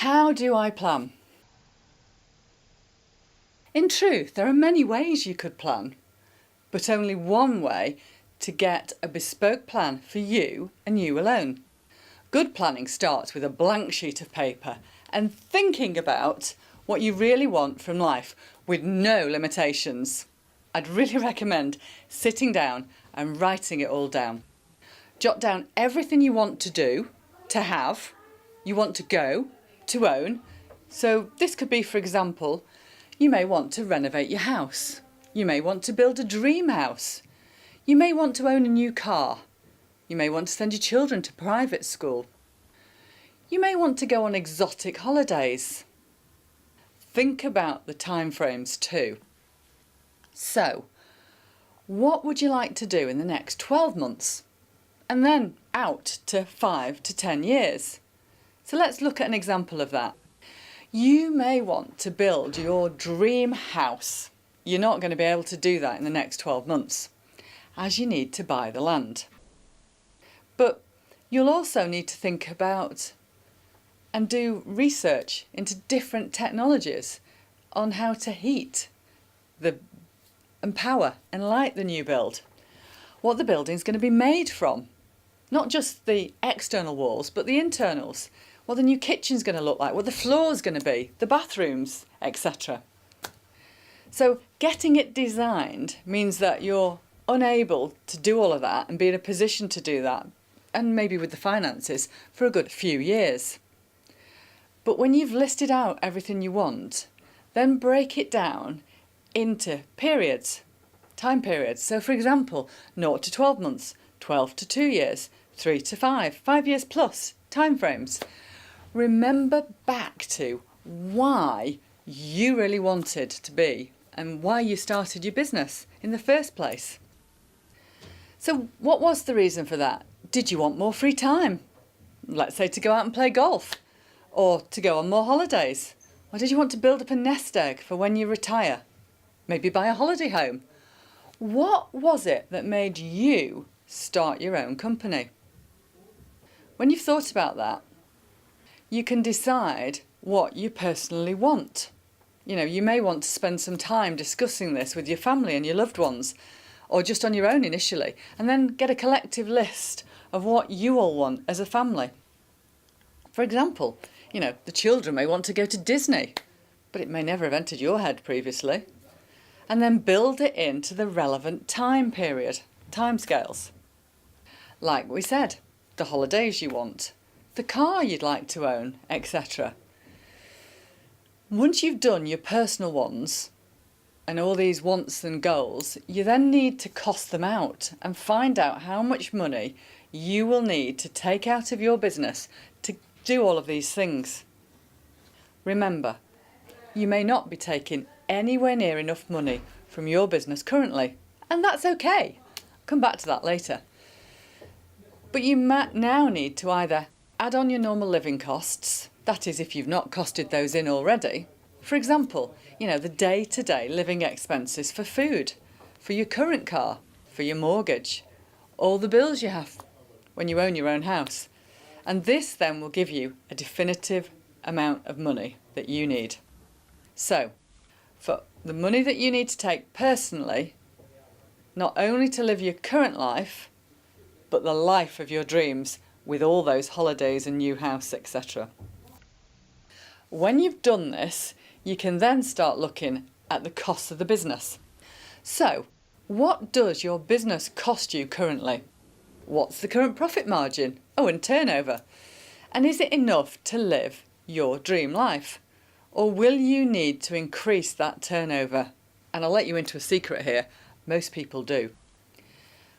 How do I plan? In truth, there are many ways you could plan, but only one way to get a bespoke plan for you and you alone. Good planning starts with a blank sheet of paper and thinking about what you really want from life with no limitations. I'd really recommend sitting down and writing it all down. Jot down everything you want to do, to have, you want to go, to own. So this could be, for example, you may want to renovate your house. You may want to build a dream house. You may want to own a new car. You may want to send your children to private school. You may want to go on exotic holidays. Think about the timeframes too. So, what would you like to do in the next 12 months? And then out to 5 to 10 years. So let's look at an example of that. You may want to build your dream house. You're not going to be able to do that in the next 12 months, as you need to buy the land. But you'll also need to think about and do research into different technologies on how to heat and power and light the new build. What the building's going to be made from. Not just the external walls, but the internals. What the new kitchen's going to look like, what the floor's going to be, the bathrooms, etc. So getting it designed means that you're unable to do all of that and be in a position to do that, and maybe with the finances, for a good few years. But when you've listed out everything you want, then break it down into periods, time periods. So for example, 0 to 12 months, 12 to 2 years, 3 to 5 years plus, timeframes. Remember back to why you really wanted to be and why you started your business in the first place. So what was the reason for that? Did you want more free time? Let's say to go out and play golf, or to go on more holidays. Or did you want to build up a nest egg for when you retire? Maybe buy a holiday home. What was it that made you start your own company? When you've thought about that, you can decide what you personally want. You may want to spend some time discussing this with your family and your loved ones, or just on your own initially, and then get a collective list of what you all want as a family. For example, the children may want to go to Disney, but it may never have entered your head previously. And then build it into the relevant time period, timescales. Like we said, the holidays you want, the car you'd like to own, etc. Once you've done your personal ones and all these wants and goals, you then need to cost them out and find out how much money you will need to take out of your business to do all of these things. Remember, you may not be taking anywhere near enough money from your business currently, and that's okay. I'll come back to that later. But you might now need to either add on your normal living costs, that is if you've not costed those in already. For example, the day-to-day living expenses for food, for your current car, for your mortgage, all the bills you have when you own your own house. And this then will give you a definitive amount of money that you need. So, for the money that you need to take personally, not only to live your current life, but the life of your dreams with all those holidays and new house, etc. When you've done this, you can then start looking at the costs of the business. So, what does your business cost you currently? What's the current profit margin? Oh, and turnover. And is it enough to live your dream life? Or will you need to increase that turnover? And I'll let you into a secret here, most people do.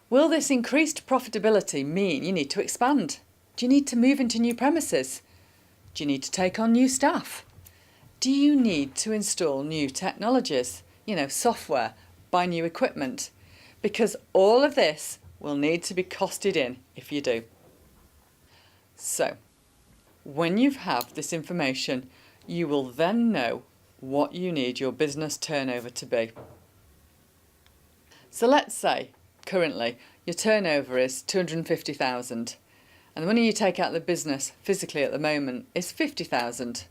Will this increased profitability mean you need to expand? Do you need to move into new premises? Do you need to take on new staff? Do you need to install new technologies, software, buy new equipment? Because all of this will need to be costed in if you do. So, when you have this information, you will then know what you need your business turnover to be. So let's say, currently, your turnover is 250,000 and the money you take out of the business physically at the moment is 50,000,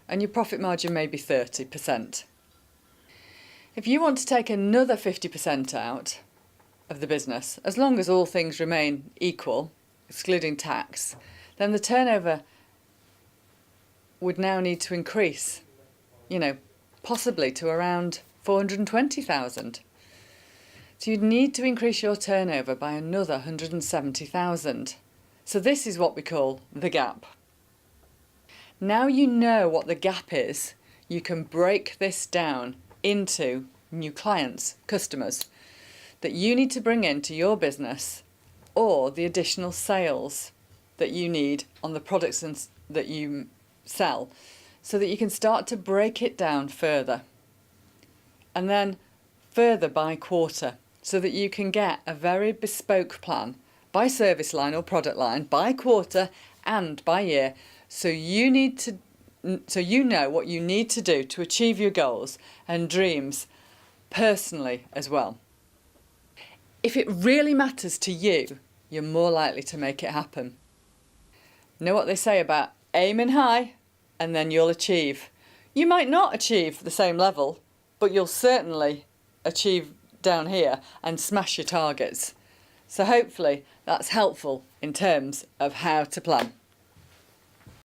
and your profit margin may be 30%. If you want to take another 50% out of the business, as long as all things remain equal, excluding tax, then the turnover would now need to increase, possibly to around 420,000. So you'd need to increase your turnover by another 170,000. So this is what we call the gap. Now you know what the gap is, you can break this down into new clients, customers, that you need to bring into your business, or the additional sales that you need on the products that you sell, so that you can start to break it down further. And then further by quarter, so that you can get a very bespoke plan by service line or product line, by quarter and by year. So you know what you need to do to achieve your goals and dreams personally as well. If it really matters to you, you're more likely to make it happen. Know what they say about aiming high and then you'll achieve. You might not achieve the same level, but you'll certainly achieve down here and smash your targets. So hopefully that's helpful in terms of how to plan.